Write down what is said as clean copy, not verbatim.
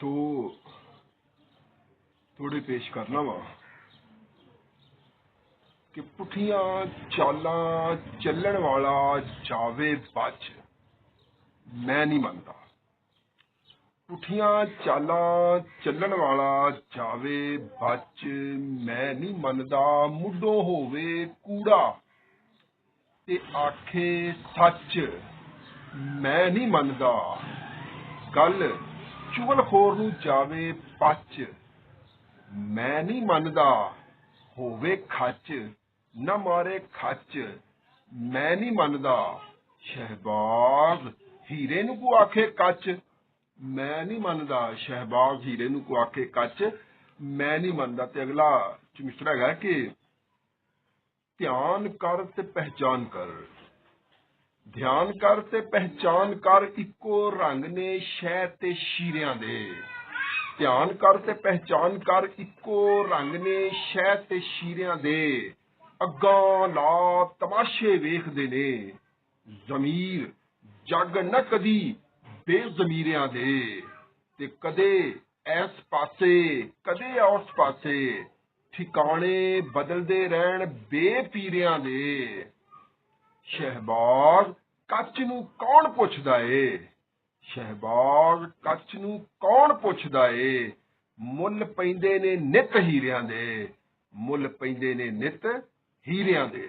सो थोड़े पेश करना वा कि पुठिया चालां चलण वाला जावे बच, मैं नहीं मनता। पुठिया चालां चलण वाला जावे बच, मैं नहीं मनदा। मुड्डों होवे कूड़ा ते आखे सच, मैं नहीं मनदा। गल चुगलखोर नूं जावे पच, मैं नहीं मनदा। होवे खच न मारे खच, मैं नहीं मनदा। शहबाज हीरे नूं को आखे कच, मैं नहीं मनदा। शहबाज हीरे नूं को आखे कच, मैं नहीं मनदा। ते अगला मिसरा हैगा कि ध्यान कर ते पहचान कर, ध्यान कर ते पहचान कर, इक्को रंग ने शह ते शीरियां दे। ध्यान कर ते पहचान कर, इक्को रंग ने शह ते शीरियां दे। अग्गां ला तमाशे वेखदे ने, जमीर जग न कदी बेजमीरियां दे। ते कदे ऐस पासे कदे उस पासे, ठिकाने बदलदे रहण बेपीरियां दे। शहबाज कच नूं कौन पुछदा ए, शहबाज कच नूं कौन पुछदा ए। मुੱਲ पैंदे ने नित हीरियां दे, मुੱਲ पैंदे ने नित हीरियां दे।